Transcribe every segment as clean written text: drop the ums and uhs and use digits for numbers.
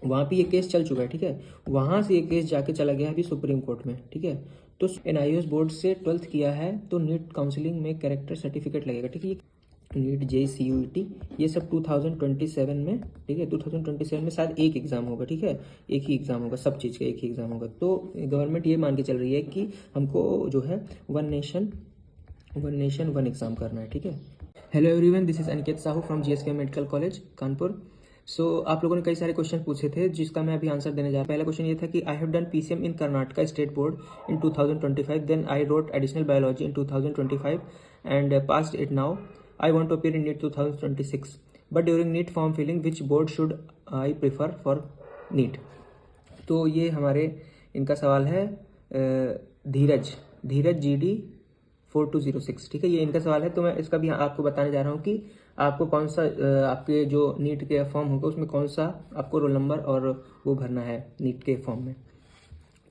वहाँ पे ये केस चल चुका है, ठीक है। वहाँ से ये केस जाके चला गया है अभी सुप्रीम कोर्ट में, ठीक है। तो एनआईओएस बोर्ड से 12th किया है तो नीट काउंसलिंग में कैरेक्टर सर्टिफिकेट लगेगा, ठीक है। नीट JCUET ये सब 2027 में, ठीक है, 2027 में शायद एक एग्ज़ाम होगा, ठीक है। एक ही एग्ज़ाम होगा, सब चीज़ का एक ही एग्ज़ाम होगा। तो गवर्नमेंट ये मान के चल रही है कि हमको जो है वन नेशन वन एग्ज़ाम करना है, ठीक है। Hello everyone, this is Aniket Sahu from GSK medical college Kanpur. आप लोगों ने कई सारे क्वेश्चन पूछे थे जिसका मैं अभी आंसर देने जा रहा हूँ। पहला क्वेश्चन ये था कि I have done PCM in Karnataka state board in 2025, then I wrote additional biology in 2025 and passed it now I want to appear in NEET 2026 but during NEET form filling which board should I prefer for NEET. तो ये हमारे इनका सवाल है धीरज GD 4206, ठीक है, ये इनका सवाल है। तो मैं इसका भी आपको बताने जा रहा हूँ कि आपको कौन सा आपके जो नीट के फॉर्म होगा उसमें कौन सा आपको रोल नंबर और वो भरना है नीट के फॉर्म में।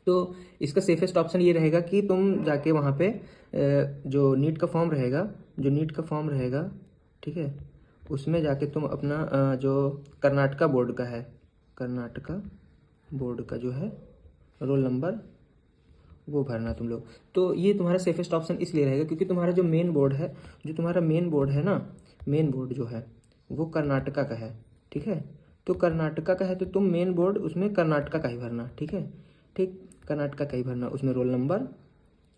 तो इसका सेफेस्ट ऑप्शन ये रहेगा कि तुम जाके वहाँ पे जो नीट का फॉर्म रहेगा, ठीक है, उसमें जाके तुम अपना जो कर्नाटका बोर्ड का जो है रोल नंबर वो भरना तुम लोग। तो ये तुम्हारा सेफेस्ट ऑप्शन इसलिए रहेगा क्योंकि तुम्हारा जो मेन बोर्ड है ना, मेन बोर्ड जो है वो कर्नाटका का है, ठीक है। तो कर्नाटका का है तो तुम मेन बोर्ड उसमें कर्नाटका का ही भरना, ठीक है, ठीक, कर्नाटका का ही भरना, उसमें रोल नंबर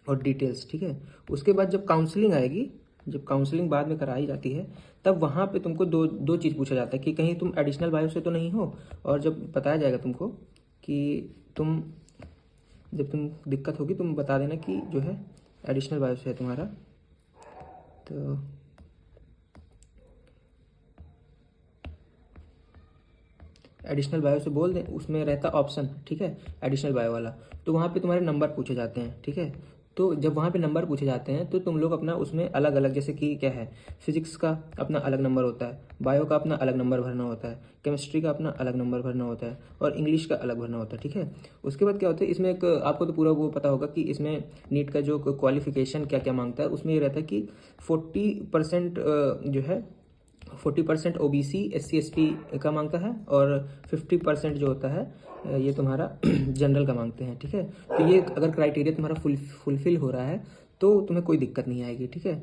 और डिटेल्स, ठीक है। उसके बाद जब काउंसलिंग आएगी, जब काउंसलिंग बाद में कराई जाती है तब वहाँ पे तुमको दो चीज़ पूछा जाता है कि कहीं तुम एडिशनल बायो से तो नहीं हो, और जब बताया जाएगा तुमको कि जब तुम दिक्कत होगी तुम बता देना कि जो है एडिशनल बायो से है तुम्हारा। तो एडिशनल बायो से बोल दें, उसमें रहता ऑप्शन, ठीक है, एडिशनल बायो वाला। तो वहाँ पे तुम्हारे नंबर पूछे जाते हैं, ठीक है। तो जब वहाँ पे नंबर पूछे जाते हैं तो तुम लोग अपना उसमें अलग अलग, जैसे कि क्या है, फिजिक्स का अपना अलग नंबर होता है, बायो का अपना अलग नंबर भरना होता है, केमिस्ट्री का अपना अलग नंबर भरना होता है और इंग्लिश का अलग भरना होता है, ठीक है। उसके बाद क्या होता है, इसमें एक आपको तो पूरा वो पता होगा कि इसमें नीट का जो क्वालिफिकेशन क्या क्या मांगता है। उसमें ये रहता है कि 40% जो है 40% OBC SC ST का मांगता है और 50% जो होता है ये तुम्हारा जनरल का मांगते हैं, ठीक है। तो ये अगर क्राइटेरिया तुम्हारा फुलफिल हो रहा है तो तुम्हें कोई दिक्कत नहीं आएगी, ठीक है।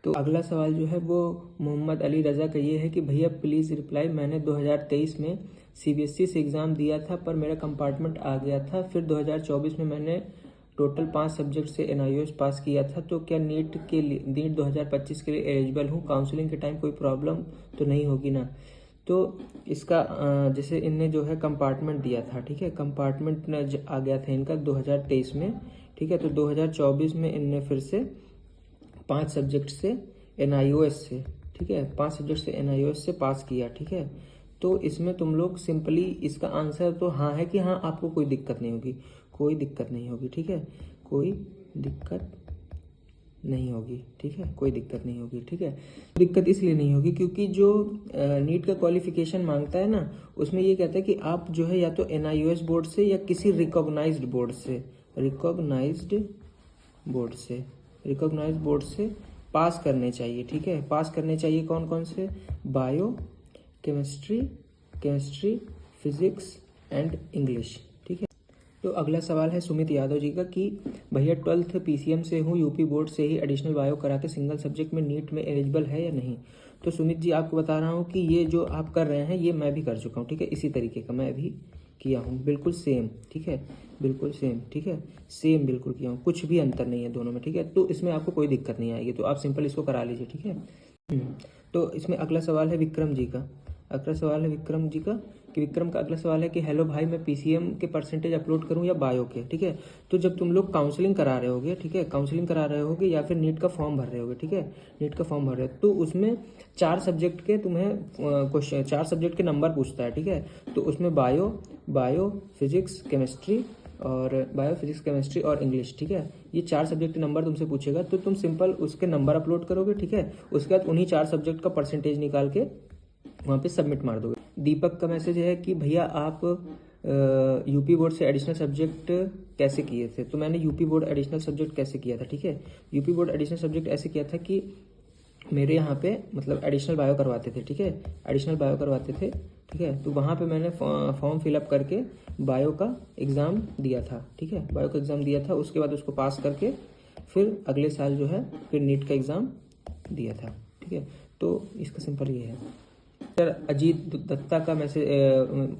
तो अगला सवाल जो है वो मोहम्मद अली रज़ा का ये है कि भैया प्लीज़ रिप्लाई, मैंने 2023 में CBSE से एग्ज़ाम दिया था पर मेरा कंपार्टमेंट आ गया था, फिर 2024 में मैंने टोटल 5 सब्जेक्ट से NIOS पास किया था, तो क्या नीट 2025 के लिए एलिजिबल हूँ? काउंसलिंग के टाइम कोई प्रॉब्लम तो नहीं होगी ना? तो इसका जैसे इनने जो है कंपार्टमेंट दिया था, ठीक है, कंपार्टमेंट आ गया था इनका 2023 में, ठीक है। तो 2024 में इनने फिर से 5 सब्जेक्ट से NIOS से, ठीक है, 5 सब्जेक्ट से NIOS से पास किया, ठीक है। तो इसमें तुम लोग सिंपली इसका आंसर तो हाँ है कि हाँ आपको कोई दिक्कत नहीं होगी, कोई दिक्कत नहीं होगी, ठीक है, कोई दिक्कत नहीं होगी, ठीक है, कोई दिक्कत नहीं होगी, ठीक है। दिक्कत इसलिए नहीं होगी क्योंकि जो नीट का क्वालिफिकेशन मांगता है ना, उसमें ये कहता है कि आप जो है या तो NIOS बोर्ड से या किसी रिकॉग्नाइज्ड बोर्ड से पास करने चाहिए, ठीक है। पास करने चाहिए कौन कौन से? Bio, chemistry, physics and English, ठीक है। तो अगला सवाल है सुमित यादव जी का कि भैया 12th PCM से हूँ, यूपी बोर्ड से ही एडिशनल बायो करा के सिंगल सब्जेक्ट में नीट में एलिजिबल है या नहीं? तो सुमित जी आपको बता रहा हूँ कि ये जो आप कर रहे हैं ये मैं भी कर चुका हूँ, ठीक है, इसी तरीके का मैं भी किया हूँ, बिल्कुल सेम, ठीक है, बिल्कुल सेम, ठीक है, सेम बिल्कुल किया हूँ, कुछ भी अंतर नहीं है दोनों में, ठीक है। तो इसमें आपको कोई दिक्कत नहीं आएगी, तो आप सिंपल इसको करा लीजिए, ठीक है। तो इसमें अगला सवाल है विक्रम जी का, कि विक्रम का अगला सवाल है कि हेलो भाई, मैं PCM के परसेंटेज अपलोड करूं या बायो के, ठीक है। तो जब तुम लोग काउंसलिंग करा रहे होगे, ठीक है, काउंसलिंग करा रहे होगे या फिर नीट का फॉर्म भर रहे होगे, ठीक है, नीट का फॉर्म भर रहे हो तो उसमें 4 सब्जेक्ट के तुम्हें क्वेश्चन, 4 सब्जेक्ट के नंबर पूछता है, ठीक है। तो उसमें बायो फिजिक्स केमिस्ट्री और इंग्लिश, ठीक है, ये 4 सब्जेक्ट के नंबर तुमसे पूछेगा। तो तुम सिंपल उसके नंबर अपलोड करोगे, ठीक है। उसके बाद उन्हीं 4 सब्जेक्ट का परसेंटेज निकाल के वहाँ पे सबमिट मार दोगे। दीपक का मैसेज है कि भैया आप यूपी बोर्ड से एडिशनल सब्जेक्ट कैसे किए थे? तो मैंने यूपी बोर्ड एडिशनल सब्जेक्ट कैसे किया था, ठीक है, यूपी बोर्ड एडिशनल सब्जेक्ट ऐसे किया था कि मेरे यहाँ पे मतलब एडिशनल बायो करवाते थे, ठीक है, एडिशनल बायो करवाते थे, ठीक है। तो वहाँ पे मैंने फॉर्म फिलअप करके बायो का एग्ज़ाम दिया था, ठीक है, बायो का एग्ज़ाम दिया था। उसके बाद उसको पास करके फिर अगले साल जो है फिर नीट का एग्ज़ाम दिया था, ठीक है। तो इसका सिंपल ये है। सर अजीत दत्ता का मैसेज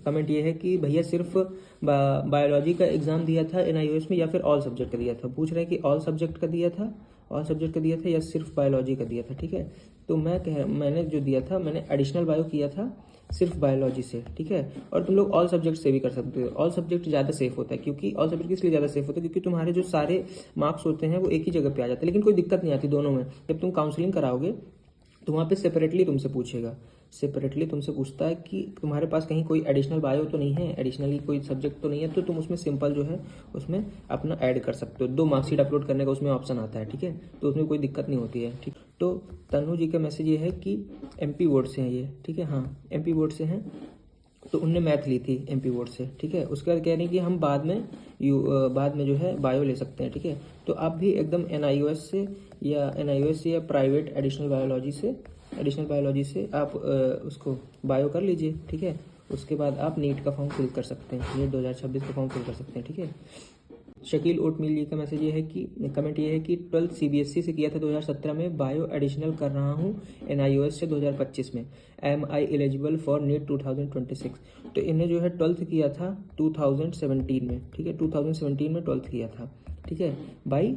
कमेंट ये है कि भैया सिर्फ बायोलॉजी का एग्ज़ाम दिया था एनआईओएस में या फिर ऑल सब्जेक्ट का दिया था? पूछ रहे हैं कि ऑल सब्जेक्ट का दिया था, ऑल सब्जेक्ट का दिया था या सिर्फ बायोलॉजी का दिया था, ठीक है। तो मैंने जो दिया था, मैंने एडिशनल बायो किया था सिर्फ बायोलॉजी से, ठीक है। और तुम लोग ऑल सब्जेक्ट से भी कर सकते हो। ऑल सब्जेक्ट ज़्यादा सेफ होता है, क्योंकि ऑल सब्जेक्ट इसलिए ज़्यादा सेफ होता है क्योंकि तुम्हारे जो सारे मार्क्स होते हैं वो एक ही जगह पे आ जाते हैं। लेकिन कोई दिक्कत नहीं आती दोनों में। जब तुम काउंसलिंग कराओगे तो वहाँ पे सेपरेटली तुमसे पूछेगा, सेपरेटली तुमसे पूछता है कि तुम्हारे पास कहीं कोई एडिशनल बायो तो नहीं है, एडिशनली कोई सब्जेक्ट तो नहीं है, तो तुम उसमें सिंपल जो है उसमें अपना ऐड कर सकते हो। 2 मार्कशीट अपलोड करने का उसमें ऑप्शन आता है, ठीक है। तो उसमें कोई दिक्कत नहीं होती है, ठीक। तो तनु जी का मैसेज ये है कि एमपी बोर्ड से हैं ये, ठीक है, हाँ एमपी बोर्ड से हैं। तो उनने मैथ ली थी एमपी बोर्ड से, ठीक है। उसके बाद कह रही कि हम बाद में जो है बायो ले सकते हैं, ठीक है। तो आप भी एकदम एनआईओएस से या प्राइवेट एडिशनल बायोलॉजी से आप उसको बायो कर लीजिए, ठीक है। उसके बाद आप नीट का फॉर्म फिल कर सकते हैं, नीट 2026 का फॉर्म फिल कर सकते हैं, ठीक है। शकील ओटमील जी का मैसेज ये है कि कमेंट ये है कि 12th सीबीएसई से किया था 2017 में, बायो एडिशनल कर रहा हूँ एनआईओएस से 2025 में, am I eligible for NEET 2026। तो इन्हें जो है 12th किया था 2017 में, ठीक है, 2017 में 12th किया था, ठीक है, बाई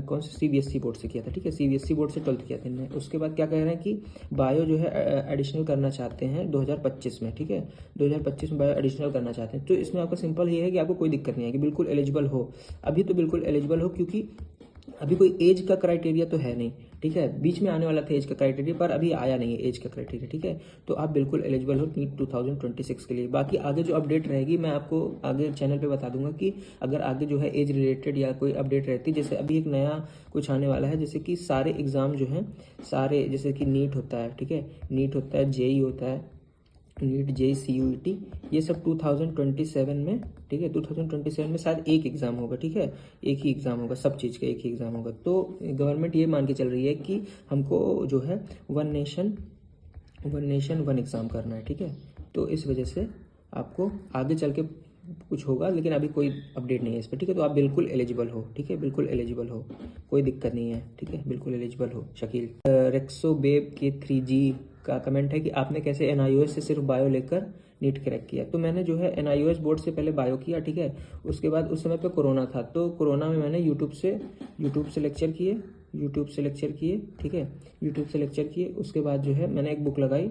कौन से सीबीएसई बोर्ड से किया था, ठीक है, सीबीएसई बोर्ड से 12th किया था इन्हें। उसके बाद क्या कह रहे हैं कि बायो जो है एडिशनल करना चाहते हैं 2025 में, ठीक है, 2025 में बायो एडिशनल करना चाहते हैं। तो इसमें आपका सिंपल ये है कि आपको कोई दिक्कत नहीं आएगी, बिल्कुल एलिजिबल हो। अभी तो बिल्कुल एलिजिबल हो, क्योंकि अभी कोई एज का क्राइटेरिया तो है नहीं, ठीक है। बीच में आने वाला था एज का क्राइटेरिया, पर अभी आया नहीं है एज का क्राइटेरिया, ठीक है। तो आप बिल्कुल एलिजिबल हो नीट 2026 के लिए। बाकी आगे जो अपडेट रहेगी मैं आपको आगे चैनल पे बता दूंगा कि अगर आगे जो है एज रिलेटेड या कोई अपडेट रहती, जैसे अभी एक नया कुछ आने वाला है, जैसे कि सारे एग्जाम जो हैं सारे, जैसे कि नीट होता है, ठीक है, नीट होता है, जेई होता है, नीट जेई CUET, ये सब 2027 में, ठीक है, 2027 में शायद एक एग्ज़ाम होगा, ठीक है, एक ही एग्ज़ाम होगा, सब चीज़ का एक ही एग्ज़ाम होगा। तो गवर्नमेंट ये मान के चल रही है कि हमको जो है वन नेशन वन एग्ज़ाम करना है, ठीक है। तो इस वजह से आपको आगे चल के कुछ होगा, लेकिन अभी कोई अपडेट नहीं है इस पर, ठीक है। तो आप बिल्कुल एलिजिबल हो, ठीक है, बिल्कुल एलिजिबल हो, कोई दिक्कत नहीं है, ठीक है, बिल्कुल एलिजिबल हो। शकील रेक्सोबेब के 3G का कमेंट है कि आपने कैसे एनआईओएस से सिर्फ बायो लेकर नीट क्रैक किया? तो मैंने जो है एनआईओएस बोर्ड से पहले बायो किया, ठीक है। उसके बाद उस समय पे कोरोना था, तो कोरोना में मैंने यूट्यूब से लेक्चर किए, ठीक है, यूट्यूब से लेक्चर किए। उसके बाद जो है मैंने एक बुक लगाई,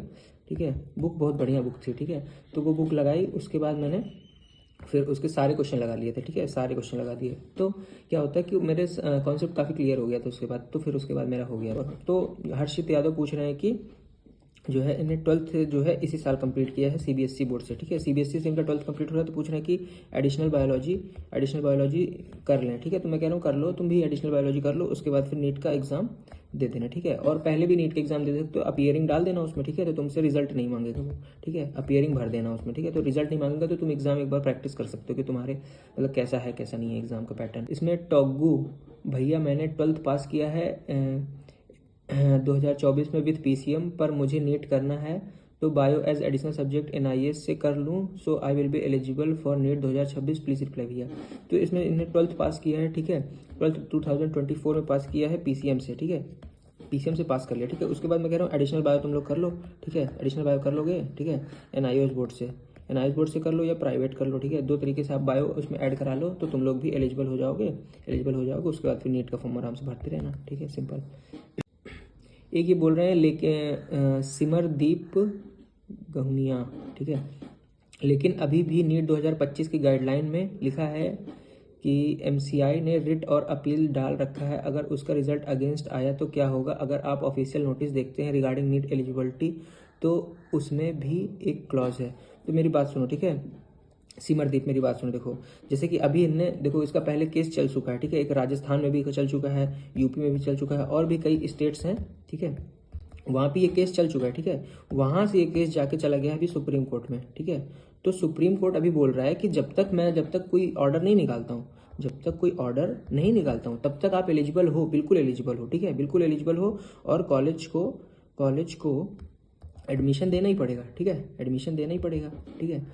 ठीक है, बुक बहुत बढ़िया बुक थी, ठीक है। तो वो बुक लगाई, उसके बाद मैंने फिर उसके सारे क्वेश्चन लगा लिए थे, ठीक है, सारे क्वेश्चन लगा दिए। तो क्या होता है कि मेरे कॉन्सेप्ट काफ़ी क्लियर हो गया था उसके बाद, तो फिर उसके बाद मेरा हो गया। तो हर्षित यादव पूछ रहे हैं कि जो है इन्हें 12th जो है इसी साल कंप्लीट किया है सीबीएसई बोर्ड से, ठीक है, सीबीएसई से इनका 12th कंप्लीट हो रहा है। तो पूछ रहे हैं कि एडिशनल बायोलॉजी कर लें, ठीक है। तो मैं कह रहा हूँ कर लो, तुम भी एडिशनल बायोलॉजी कर लो, उसके बाद फिर नीट का एग्जाम दे देना, ठीक है। और पहले भी नीट का एग्जाम दे देते तो अपीयरिंग डाल देना उसमें, ठीक है। तो तुमसे रिजल्ट नहीं मांगेगा वो, ठीक है, अपीयरिंग भर देना उसमें, ठीक है। तो रिजल्ट नहीं मांगेगा तो तुम एग्जाम एक बार प्रैक्टिस कर सकते हो कि तुम्हारे मतलब कैसा है कैसा नहीं है एग्जाम का पैटर्न। इसमें टॉगू भैया मैंने 12th पास किया है 2024 में विथ PCM, पर मुझे नीट करना है, तो bio as additional subject NIS से कर लूँ, so I will be eligible for NEET 2026, please reply भैया। तो इसमें इन्हें 12th पास किया है, ठीक है, 12th 2024 में पास किया है PCM से, ठीक है, PCM से पास कर लिया, ठीक है। उसके बाद मैं कह रहा हूँ एडिशनल बायो तुम लोग कर लो, ठीक है, एडिशनल बायो कर लोगे, ठीक है, NIOS बोर्ड से कर लो या प्राइवेट कर लो, ठीक है, 2 तरीके से आप बायो उसमें ऐड करा लो, तो तुम लोग भी एलिजिबल हो जाओगे। उसके बाद फिर नीट का फॉर्म आराम से भरते रहना, ठीक है, सिंपल। एक ये बोल रहे हैं लेकिन सिमरदीप गहुनिया, ठीक है, लेकिन अभी भी नीट 2025 की गाइडलाइन में लिखा है कि MCI ने रिट और अपील डाल रखा है, अगर उसका रिजल्ट अगेंस्ट आया तो क्या होगा? अगर आप ऑफिशियल नोटिस देखते हैं रिगार्डिंग नीट एलिजिबिलिटी तो उसमें भी एक क्लॉज है। तो मेरी बात सुनो, ठीक है सिमरदीप, मेरी बात सुनो। देखो जैसे कि अभी इनने देखो इसका पहले केस चल चुका है, ठीक है, एक राजस्थान में भी चल चुका है, यूपी में भी चल चुका है, और भी कई स्टेट्स हैं, ठीक है, वहाँ पे ये केस चल चुका है, ठीक है। वहाँ से ये केस जाके चला गया है अभी सुप्रीम कोर्ट में, ठीक है। तो सुप्रीम कोर्ट अभी बोल रहा है कि जब तक कोई ऑर्डर नहीं निकालता हूँ जब तक कोई ऑर्डर नहीं निकालता हूँ तब तक आप एलिजिबल हो, बिल्कुल एलिजिबल हो, ठीक है, बिल्कुल एलिजिबल हो। और कॉलेज को एडमिशन देना ही पड़ेगा, ठीक है, एडमिशन देना ही पड़ेगा, ठीक है,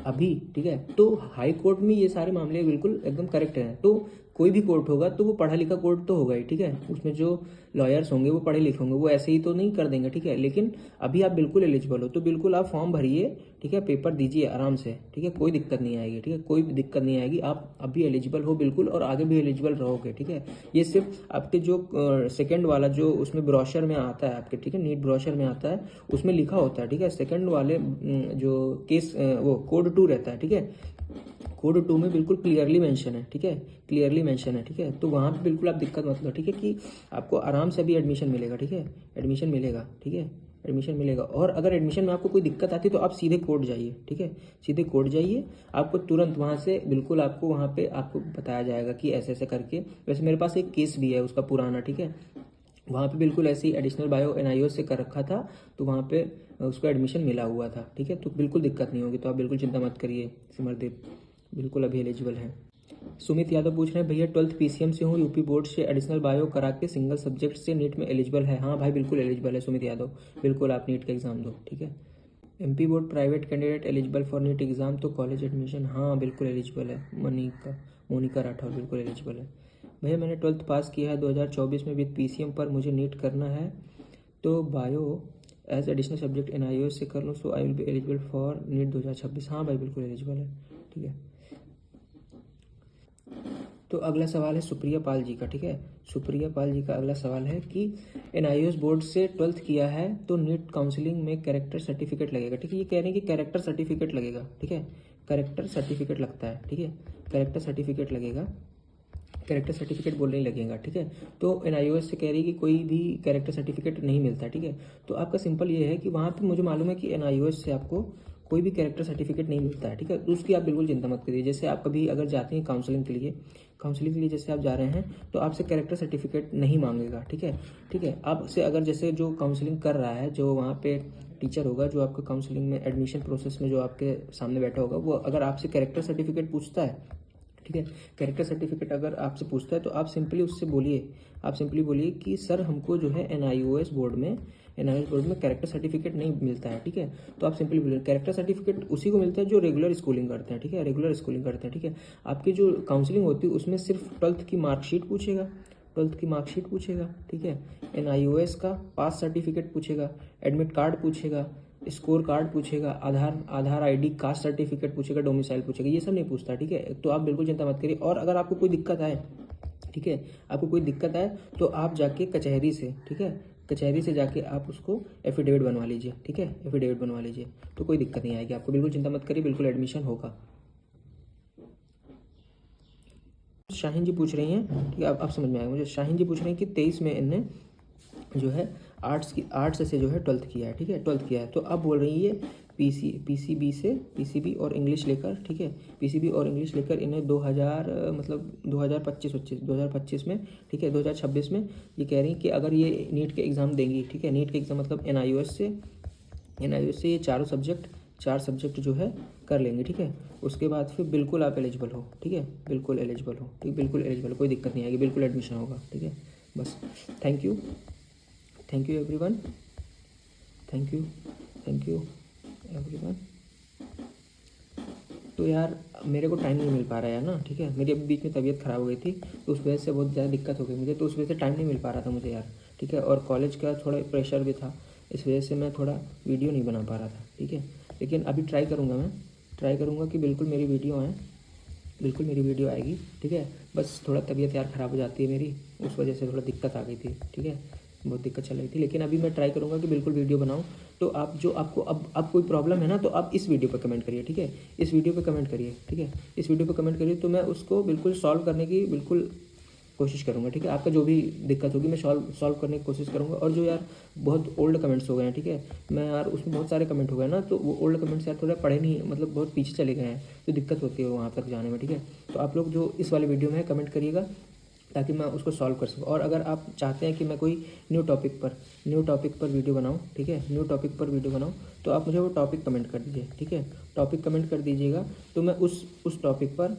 अभी, ठीक है। तो हाई कोर्ट में ये सारे मामले बिल्कुल एकदम करेक्ट हैं। तो कोई भी कोर्ट होगा तो वो पढ़ा लिखा कोर्ट तो होगा ही, ठीक है, उसमें जो लॉयर्स होंगे वो पढ़े लिखे होंगे, वो ऐसे ही तो नहीं कर देंगे, ठीक है। लेकिन अभी आप बिल्कुल एलिजिबल हो तो बिल्कुल आप फॉर्म भरिए, ठीक है, पेपर दीजिए आराम से, ठीक है, कोई दिक्कत नहीं आएगी, ठीक है, कोई भी दिक्कत नहीं आएगी। आप अभी एलिजिबल हो बिल्कुल, और आगे भी एलिजिबल रहोगे, ठीक है। ये सिर्फ आपके जो सेकंड वाला जो उसमें ब्रोशर में आता है आपके, ठीक है, नीट ब्रोशर में आता है, उसमें लिखा होता है, ठीक है, सेकंड वाले जो केस वो कोड 2 रहता है, ठीक है, कोड 2 में बिल्कुल क्लियरली मेंशन है, ठीक है, क्लियरली मेंशन है, ठीक है। तो वहाँ पे बिल्कुल आप दिक्कत मत लो, ठीक है, कि आपको आराम से अभी एडमिशन मिलेगा, ठीक है, एडमिशन मिलेगा, ठीक है, एडमिशन मिलेगा। और अगर एडमिशन में आपको कोई दिक्कत आती है तो आप सीधे कोर्ट जाइए, ठीक है, सीधे कोर्ट जाइए, आपको तुरंत वहाँ से बिल्कुल आपको वहाँ पे आपको बताया जाएगा कि ऐसे ऐसे करके। वैसे मेरे पास एक केस भी है उसका पुराना, ठीक है, वहाँ पे बिल्कुल ऐसे ही एडिशनल बायो NIOS से कर रखा था, तो वहाँ पे उसको एडमिशन मिला हुआ था, ठीक है। तो बिल्कुल दिक्कत नहीं होगी, तो आप बिल्कुल चिंता मत करिए सिमरदीप, बिल्कुल अभी एलिजिबल है। सुमित यादव पूछ रहे हैं भैया 12th PCM से हूँ, यूपी बोर्ड से एडिशनल बायो करा के सिंगल सब्जेक्ट से नीट में एलिजिबल है। हाँ भाई बिल्कुल एलिजिबल है सुमित यादव, बिल्कुल आप नीट का एग्जाम दो, ठीक है। MP board private candidate eligible for NEET exam तो कॉलेज एडमिशन, हाँ बिल्कुल एलिजिबल है। मोनिका राठौर बिल्कुल एलिजिबल है। भैया मैंने 12th पास किया है 2024 में विद PCM, पर मुझे नीट करना है तो bio as additional subject NIOS से कर लूँ, so I will be eligible for NEET 2026। हाँ भाई बिल्कुल एलिजिबल है, ठीक है। तो अगला सवाल है सुप्रिया पाल जी का, ठीक है, सुप्रिया पाल जी का अगला सवाल है कि NIOS बोर्ड से 12th किया है तो नीट काउंसलिंग में कैरेक्टर सर्टिफिकेट लगेगा, ठीक है। ये कह रहे हैं कि कैरेक्टर सर्टिफिकेट लगेगा, ठीक है, कैरेक्टर सर्टिफिकेट लगता है, ठीक है, कैरेक्टर सर्टिफिकेट लगेगा, कैरेक्टर सर्टिफिकेट बोलने ही लगेगा, ठीक है। तो NIOS से कह रही है कि कोई भी कैरेक्टर सर्टिफिकेट नहीं मिलता, ठीक है। तो आपका सिंपल ये है कि वहाँ पे मुझे मालूम है कि NIOS से आपको कोई भी कैरेक्टर सर्टिफिकेट नहीं मिलता है, ठीक है, तो उसकी आप बिल्कुल चिंता मत करिए। जैसे आप कभी अगर जाते हैं काउंसलिंग के लिए जैसे आप जा रहे हैं तो आपसे कैरेक्टर सर्टिफिकेट नहीं मांगेगा, ठीक है, ठीक है। आपसे अगर जैसे जो काउंसलिंग कर रहा है, जो वहाँ पे टीचर होगा जो आपको काउंसलिंग में एडमिशन प्रोसेस में जो आपके सामने बैठा होगा, वो अगर आपसे कैरेक्टर सर्टिफिकेट पूछता है, ठीक है, कैरेक्टर सर्टिफिकेट अगर आपसे पूछता है तो आप सिंपली उससे बोलिए, आप सिंपली बोलिए कि सर हमको जो है NIOS बोर्ड में कैरेक्टर सर्टिफिकेट नहीं मिलता है, ठीक है। तो आप सिंपली बोलिए कैरेक्टर सर्टिफिकेट उसी को मिलता है जो रेगुलर स्कूलिंग करते हैं, ठीक है, रेगुलर स्कूलिंग करते हैं, ठीक है। आपकी जो काउंसलिंग होती है उसमें सिर्फ 12th की मार्कशीट पूछेगा, 12th की मार्कशीट पूछेगा, ठीक है, NIOS का पास सर्टिफिकेट पूछेगा, एडमिट कार्ड पूछेगा, स्कोर कार्ड पूछेगा, आधार ID, कास्ट सर्टिफिकेट पूछेगा, डोमिसाइल पूछेगा, ये सब नहीं पूछता, ठीक है। तो आप बिल्कुल चिंता मत करिए। और अगर आपको कोई दिक्कत आए, ठीक है, आपको कोई दिक्कत आए तो आप जाके कचहरी से, ठीक है, कचहरी से जाके आप उसको एफिडेविट बनवा लीजिए, ठीक है, एफिडेविट बनवा लीजिए, तो कोई दिक्कत नहीं आएगी आपको, बिल्कुल चिंता मत करिए, बिल्कुल एडमिशन होगा। शाहीन जी पूछ रही हैं, ठीक है, अब समझ में आएगा मुझे। शाहीन जी पूछ रहे हैं कि 23 में इनने जो है आर्ट्स से जो है 12th किया है, ठीक है, 12th किया है। तो अब बोल रही है पीसीबी और इंग्लिश लेकर, ठीक है, पीसीबी और इंग्लिश लेकर इन्हें 2025 में, ठीक है, 2026 में ये कह रही कि अगर ये नीट के एग्ज़ाम देंगी, ठीक है, नीट के एग्ज़ाम मतलब NIOS से ये चार सब्जेक्ट जो है कर लेंगे, ठीक है। उसके बाद फिर बिल्कुल आप एलिजिबल हो, ठीक है, बिल्कुल एलिजिबल हो, ठीक, बिल्कुल एलिजिबल, कोई दिक्कत नहीं आएगी, बिल्कुल एडमिशन होगा, ठीक है, बस। Thank you everyone, thank you everyone. तो यार मेरे को टाइम नहीं मिल पा रहा है ना, ठीक है, मेरी अभी बीच में तबीयत ख़राब हो गई थी तो उस वजह से बहुत ज़्यादा दिक्कत हो गई मुझे, तो उस वजह से टाइम नहीं मिल पा रहा था मुझे यार, ठीक है। और कॉलेज का थोड़ा प्रेशर भी था, इस वजह से मैं थोड़ा वीडियो नहीं बना पा रहा था, ठीक है। लेकिन अभी ट्राई करूँगा कि बिल्कुल मेरी वीडियो आए, बिल्कुल मेरी वीडियो आएगी, ठीक है। बस थोड़ा तबीयत यार ख़राब हो जाती है मेरी, उस वजह से थोड़ा दिक्कत आ गई थी, ठीक है, बहुत दिक्कत चल रही थी। लेकिन अभी मैं ट्राई करूँगा कि बिल्कुल वीडियो बनाऊँ। तो आप जो आपको अब कोई प्रॉब्लम है ना तो आप इस वीडियो पर कमेंट करिए, ठीक है, इस वीडियो पर कमेंट करिए, ठीक है, इस वीडियो पर कमेंट करिए, तो मैं उसको बिल्कुल सॉल्व करने की बिल्कुल कोशिश करूँगा, ठीक है। आपका जो भी दिक्कत होगी मैं सॉल्व करने की कोशिश करूँगा। और जो यार बहुत ओल्ड कमेंट्स हो गए हैं, ठीक है, मैं यार उसमें बहुत सारे कमेंट हो गए ना, तो वो ओल्ड कमेंट्स यार थोड़ा पढ़े नहीं, मतलब बहुत पीछे चले गए हैं, तो दिक्कत होती है वहाँ तक जाने में, ठीक है। तो आप लोग जो इस वाले वीडियो में है कमेंट करिएगा ताकि मैं उसको सॉल्व कर सकूँ। और अगर आप चाहते हैं कि मैं कोई न्यू टॉपिक पर वीडियो बनाऊँ, ठीक है, न्यू टॉपिक पर वीडियो बनाऊँ, तो आप मुझे वो टॉपिक कमेंट कर दीजिए, ठीक है, टॉपिक कमेंट कर दीजिएगा, तो मैं उस टॉपिक पर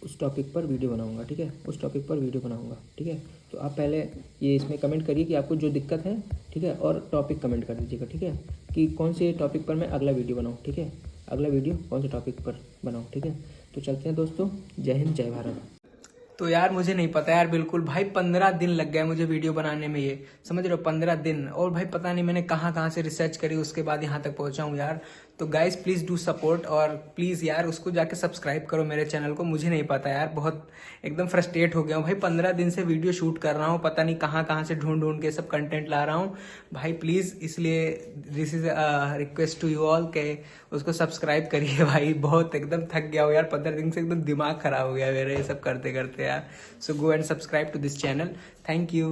उस टॉपिक पर वीडियो बनाऊंगा, ठीक है, उस टॉपिक पर वीडियो बनाऊंगा, ठीक है। तो आप पहले ये इसमें कमेंट करिए कि आपको जो दिक्कत है, ठीक है, और टॉपिक कमेंट कर दीजिएगा, ठीक है, कि कौन से टॉपिक पर मैं अगला वीडियो बनाऊँ, ठीक है, अगला वीडियो कौन से टॉपिक पर बनाऊँ, ठीक है। तो चलते हैं दोस्तों, जय हिंद जय भारत। तो यार मुझे नहीं पता यार, बिल्कुल भाई 15 दिन लग गए मुझे वीडियो बनाने में, ये समझ रहे हो, 15 दिन। और भाई पता नहीं मैंने कहाँ कहाँ से रिसर्च करी, उसके बाद यहाँ तक पहुँचा हूँ यार। तो गाइस प्लीज़ डू सपोर्ट, और प्लीज़ यार उसको जाके सब्सक्राइब करो मेरे चैनल को। मुझे नहीं पता यार, बहुत एकदम फ्रस्ट्रेट हो गया हूँ भाई, 15 दिन से वीडियो शूट कर रहा हूँ, पता नहीं कहाँ कहाँ से ढूंढ ढूंढ के सब कंटेंट ला रहा हूँ भाई। प्लीज़, इसलिए this is request to you all के उसको सब्सक्राइब करिए भाई। बहुत एकदम थक गया हूँ यार, 15 दिन से एकदम दिमाग खराब हो गया मेरा ये सब करते करते यार। So go and subscribe to this channel. Thank you.